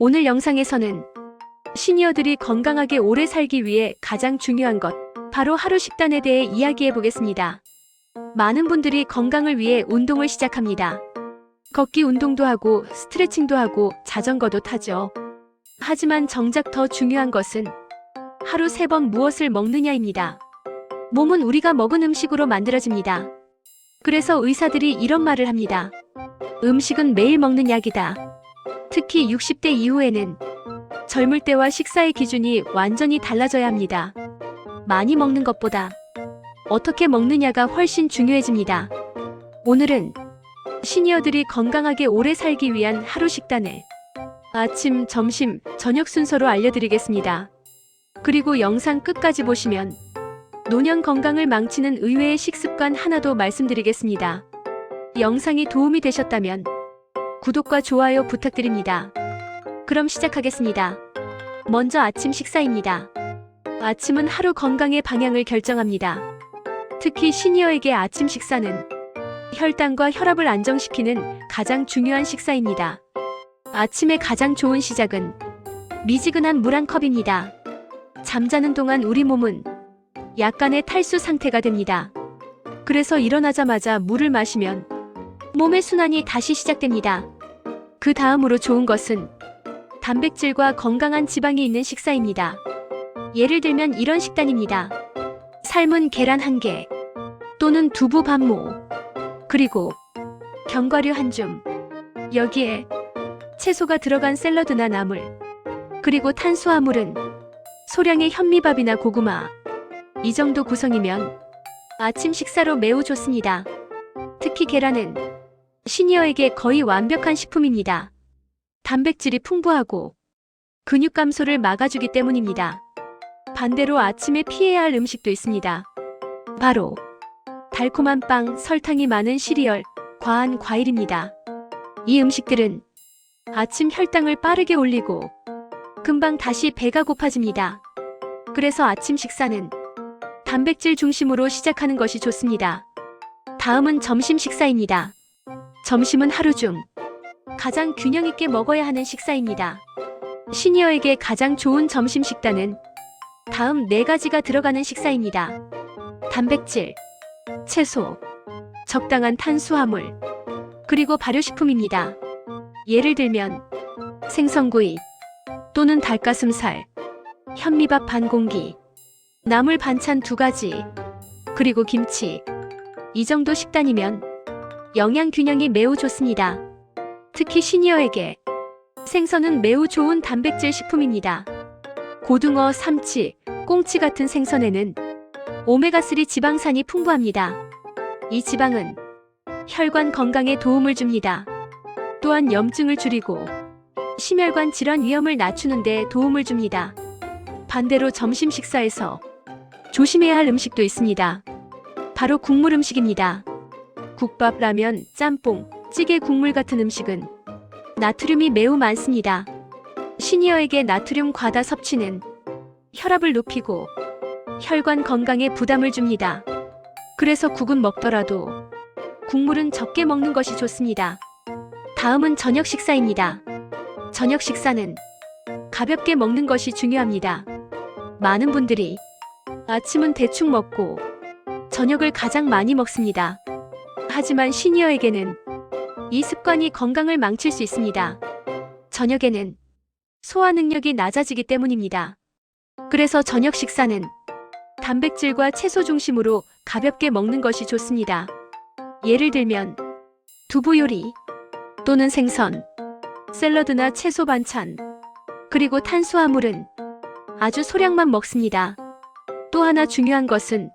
오늘 영상에서는 시니어들이 건강하게 오래 살기 위해 가장 중요한 것, 바로 하루 식단에 대해 이야기해 보겠습니다. 많은 분들이 건강을 위해 운동을 시작합니다. 걷기 운동도 하고 스트레칭도 하고 자전거도 타죠. 하지만 정작 더 중요한 것은 하루 3번 무엇을 먹느냐입니다. 몸은 우리가 먹은 음식으로 만들어집니다. 그래서 의사들이 이런 말을 합니다. 음식은 매일 먹는 약이다. 특히 60대 이후에는 젊을 때와 식사의 기준이 완전히 달라져야 합니다. 많이 먹는 것보다 어떻게 먹느냐가 훨씬 중요해집니다. 오늘은 시니어들이 건강하게 오래 살기 위한 하루 식단을 아침, 점심, 저녁 순서로 알려드리겠습니다. 그리고 영상 끝까지 보시면 노년 건강을 망치는 의외의 식습관 하나도 말씀드리겠습니다. 영상이 도움이 되셨다면 구독과 좋아요 부탁드립니다. 그럼 시작하겠습니다. 먼저 아침 식사입니다. 아침은 하루 건강의 방향을 결정합니다. 특히 시니어에게 아침 식사는 혈당과 혈압을 안정시키는 가장 중요한 식사입니다. 아침의 가장 좋은 시작은 미지근한 물 한 컵입니다. 잠자는 동안 우리 몸은 약간의 탈수 상태가 됩니다. 그래서 일어나자마자 물을 마시면 몸의 순환이 다시 시작됩니다. 그 다음으로 좋은 것은 단백질과 건강한 지방이 있는 식사입니다. 예를 들면 이런 식단입니다. 삶은 계란 1개 또는 두부 반모, 그리고 견과류 1줌, 여기에 채소가 들어간 샐러드나 나물, 그리고 탄수화물은 소량의 현미밥이나 고구마, 이 정도 구성이면 아침 식사로 매우 좋습니다. 특히 계란은 시니어에게 거의 완벽한 식품입니다. 단백질이 풍부하고 근육 감소를 막아주기 때문입니다. 반대로 아침에 피해야 할 음식도 있습니다. 바로 달콤한 빵, 설탕이 많은 시리얼, 과한 과일입니다. 이 음식들은 아침 혈당을 빠르게 올리고 금방 다시 배가 고파집니다. 그래서 아침 식사는 단백질 중심으로 시작하는 것이 좋습니다. 다음은 점심 식사입니다. 점심은 하루 중 가장 균형 있게 먹어야 하는 식사입니다. 시니어에게 가장 좋은 점심 식단은 다음 4가지가 들어가는 식사입니다. 단백질, 채소, 적당한 탄수화물, 그리고 발효식품입니다. 예를 들면 생선구이 또는 닭가슴살, 현미밥 반 공기, 나물 반찬 2가지, 그리고 김치. 이 정도 식단이면 영양 균형이 매우 좋습니다. 특히 시니어에게 생선은 매우 좋은 단백질 식품입니다. 고등어, 삼치, 꽁치 같은 생선에는 오메가3 지방산이 풍부합니다. 이 지방은 혈관 건강에 도움을 줍니다. 또한 염증을 줄이고 심혈관 질환 위험을 낮추는 데 도움을 줍니다. 반대로 점심 식사에서 조심해야 할 음식도 있습니다. 바로 국물 음식입니다. 국밥, 라면, 짬뽕, 찌개 국물 같은 음식은 나트륨이 매우 많습니다. 시니어에게 나트륨 과다 섭취는 혈압을 높이고 혈관 건강에 부담을 줍니다. 그래서 국은 먹더라도 국물은 적게 먹는 것이 좋습니다. 다음은 저녁 식사입니다. 저녁 식사는 가볍게 먹는 것이 중요합니다. 많은 분들이 아침은 대충 먹고 저녁을 가장 많이 먹습니다. 하지만 시니어에게는 이 습관이 건강을 망칠 수 있습니다. 저녁에는 소화 능력이 낮아지기 때문입니다. 그래서 저녁 식사는 단백질과 채소 중심으로 가볍게 먹는 것이 좋습니다. 예를 들면 두부 요리 또는 생선, 샐러드나 채소 반찬, 그리고 탄수화물은 아주 소량만 먹습니다. 또 하나 중요한 것은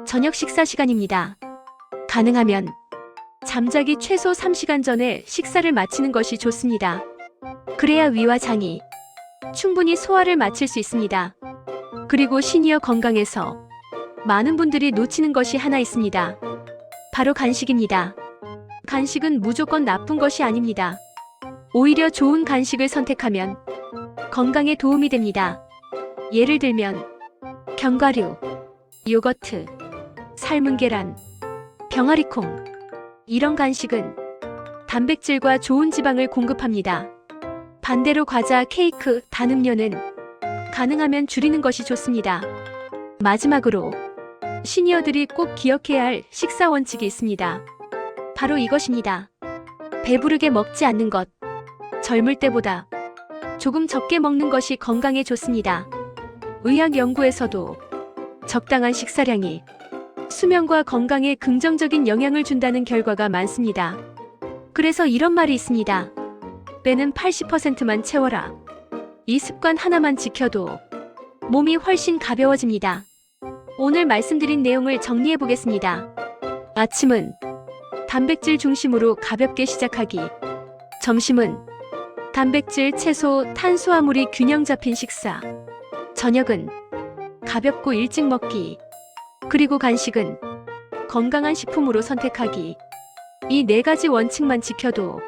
저녁 식사 시간입니다. 가능하면 잠자기 최소 3시간 전에 식사를 마치는 것이 좋습니다. 그래야 위와 장이 충분히 소화를 마칠 수 있습니다. 그리고 시니어 건강에서 많은 분들이 놓치는 것이 하나 있습니다. 바로 간식입니다. 간식은 무조건 나쁜 것이 아닙니다. 오히려 좋은 간식을 선택하면 건강에 도움이 됩니다. 예를 들면 견과류, 요거트, 삶은 계란, 병아리콩, 이런 간식은 단백질과 좋은 지방을 공급합니다. 반대로 과자, 케이크, 단 음료는 가능하면 줄이는 것이 좋습니다. 마지막으로 시니어들이 꼭 기억해야 할 식사 원칙이 있습니다. 바로 이것입니다. 배부르게 먹지 않는 것. 젊을 때보다 조금 적게 먹는 것이 건강에 좋습니다. 의학 연구에서도 적당한 식사량이 수면과 건강에 긍정적인 영향을 준다는 결과가 많습니다. 그래서 이런 말이 있습니다. 배는 80%만 채워라. 이 습관 하나만 지켜도 몸이 훨씬 가벼워집니다. 오늘 말씀드린 내용을 정리해 보겠습니다. 아침은 단백질 중심으로 가볍게 시작하기. 점심은 단백질, 채소, 탄수화물이 균형 잡힌 식사. 저녁은 가볍고 일찍 먹기. 그리고 간식은 건강한 식품으로 선택하기. 이 4가지 원칙만 지켜도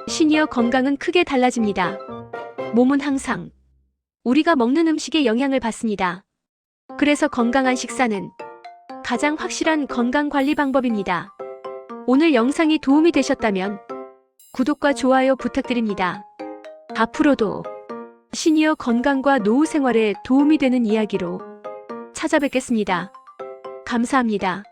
시니어 건강은 크게 달라집니다. 몸은 항상 우리가 먹는 음식에 영향을 받습니다. 그래서 건강한 식사는 가장 확실한 건강 관리 방법입니다. 오늘 영상이 도움이 되셨다면 구독과 좋아요 부탁드립니다. 앞으로도 시니어 건강과 노후 생활에 도움이 되는 이야기로 찾아뵙겠습니다. 감사합니다.